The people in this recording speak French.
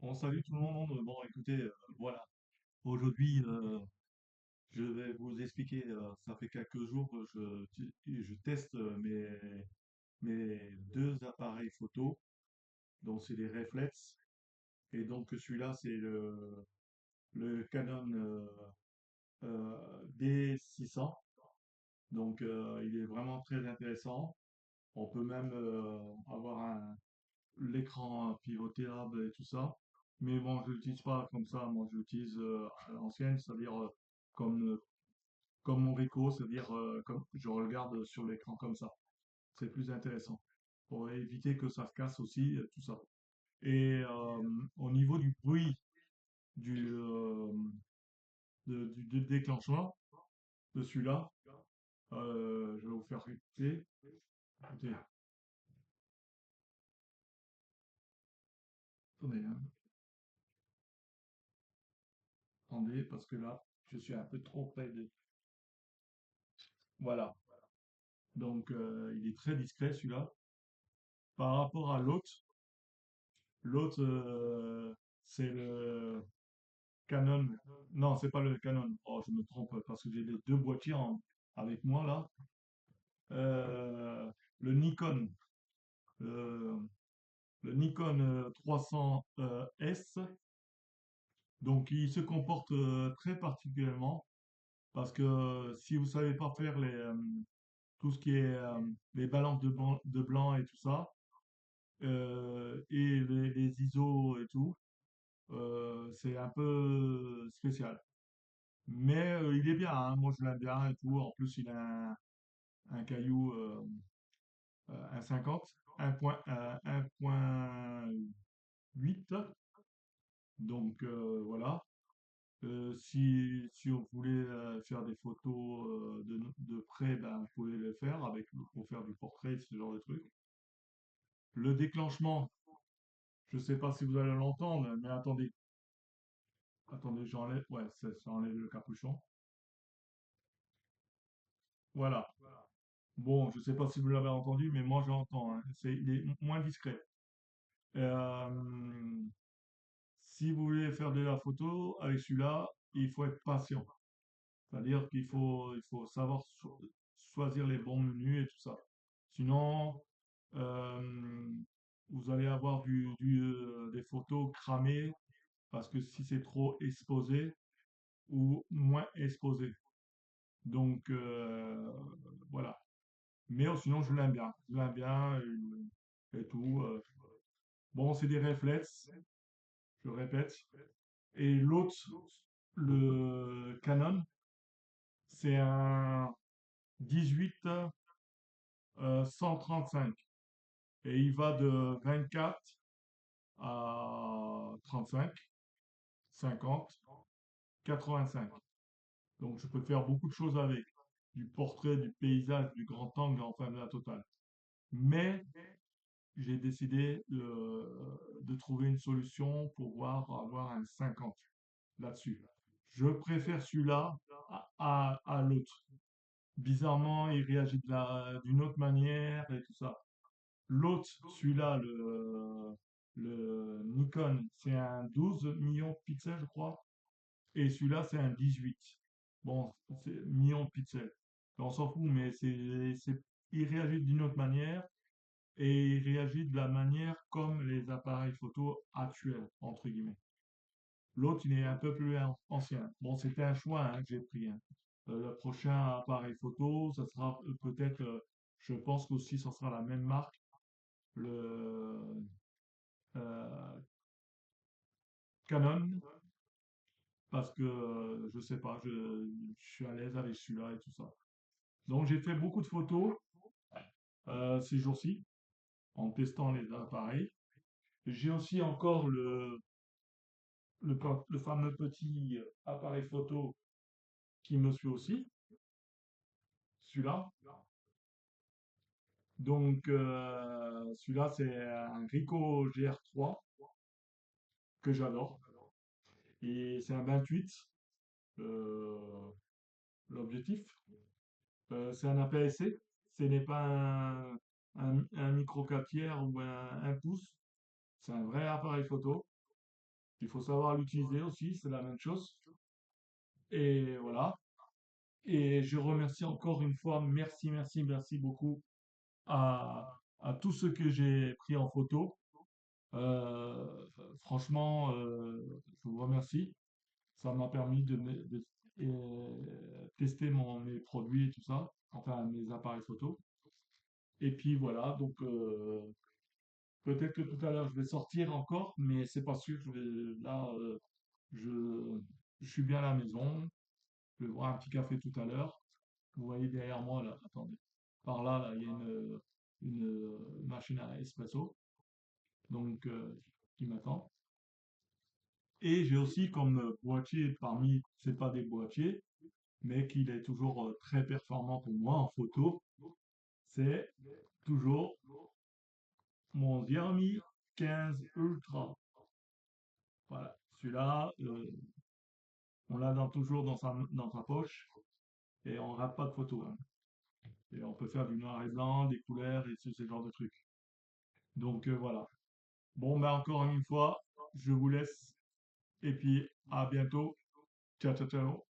Bon, salut tout le monde. Bon, écoutez, voilà. Aujourd'hui, je vais vous expliquer. Ça fait quelques jours que je teste mes deux appareils photo. Donc, c'est des réflexes. Et donc, celui-là, c'est le Canon D600. Donc, il est vraiment très intéressant. On peut même avoir l'écran pivotable et tout ça. Mais bon, je l'utilise pas comme ça. Moi, je l'utilise à l'ancienne, c'est-à-dire comme mon Ricoh, c'est-à-dire comme je regarde sur l'écran comme ça. C'est plus intéressant pour éviter que ça se casse aussi, tout ça. Et au niveau du bruit du, euh, du déclenchement de celui-là, je vais vous faire écouter. Écoutez, attendez, hein, attendez, parce que là, je suis un peu trop près de. Voilà. Donc, il est très discret celui-là. Par rapport à l'autre, c'est le Canon. Non, c'est pas le Canon. Oh, je me trompe parce que j'ai les deux boîtiers avec moi là. Euh, le Nikon. euh, le Nikon 300 S. Donc, il se comporte très particulièrement parce que si vous savez pas faire tout ce qui est les balances de blanc et tout ça, et les ISO et tout, c'est un peu spécial. Mais il est bien, hein. Moi je l'aime bien et tout. En plus, il a un caillou, un 50, 1.8. Donc voilà. Si vous voulez faire des photos de près, ben, vous pouvez le faire pour faire du portrait, ce genre de truc. Le déclenchement, je ne sais pas si vous allez l'entendre, mais attendez, attendez, j'enlève, ouais, ça enlève le capuchon. Voilà. Bon, je ne sais pas si vous l'avez entendu, mais moi j'entends, hein. Il est moins discret. Euh, si vous voulez faire de la photo avec celui-là, il faut être patient. C'est-à-dire qu'il faut savoir choisir les bons menus et tout ça. Sinon, euh, vous allez avoir des photos cramées parce que si c'est trop exposé ou moins exposé. Donc, voilà. Mais sinon, je l'aime bien. Je l'aime bien et tout. Bon, c'est des réflexes, je répète. Et l'autre, le Canon, c'est un 18 135. Et il va de 24 à 35, 50, 85. Donc je peux faire beaucoup de choses avec. Du portrait, du paysage, du grand angle, enfin de la totale. Mais j'ai décidé de trouver une solution pour pouvoir avoir un 50 là-dessus. Je préfère celui-là à l'autre. Bizarrement, il réagit d'une autre manière et tout ça. L'autre, celui-là, le Nikon, c'est un 12 millions de pixels, je crois. Et celui-là, c'est un 18. Bon, c'est millions de pixels. On s'en fout, mais il réagit d'une autre manière et il réagit de la manière comme les appareils photo actuels, entre guillemets. L'autre, il est un peu plus ancien. Bon, c'était un choix hein, que j'ai pris, hein. Le prochain appareil photo, ça sera peut-être, je pense qu'aussi, ça sera la même marque, le euh, Canon, parce que je sais pas, je suis à l'aise avec celui-là et tout ça. Donc, j'ai fait beaucoup de photos ces jours-ci en testant les appareils. J'ai aussi encore le fameux petit appareil photo qui me suit aussi, celui-là. Donc, celui-là, c'est un Ricoh GR3 que j'adore. Et c'est un 28, euh, l'objectif. C'est un APS-C. Ce n'est pas un micro 4 tiers ou un pouce. C'est un vrai appareil photo. Il faut savoir l'utiliser aussi, c'est la même chose. Et voilà. Et je remercie encore une fois, merci, merci, merci beaucoup à, à tous ceux que j'ai pris en photo. Franchement, je vous remercie. Ça m'a permis tester mes produits et tout ça, enfin mes appareils photo. Et puis voilà, donc peut-être que tout à l'heure je vais sortir encore, mais c'est pas sûr. Là, je, je suis bien à la maison. Je vais boire un petit café tout à l'heure. Vous voyez derrière moi là, attendez. Par là, il y a une machine à espresso, donc qui m'attend. Et j'ai aussi comme boîtier parmi, c'est pas des boîtiers, mais qu'il est toujours très performant pour moi en photo, c'est toujours mon Xiaomi 15 Ultra. Voilà, celui-là, on l'a toujours dans sa poche et on rate pas de photos, hein. Et on peut faire du noir et blanc, des couleurs et ce genre de trucs. Donc voilà. Bon, ben encore une fois, je vous laisse et puis à bientôt. Ciao, ciao, ciao.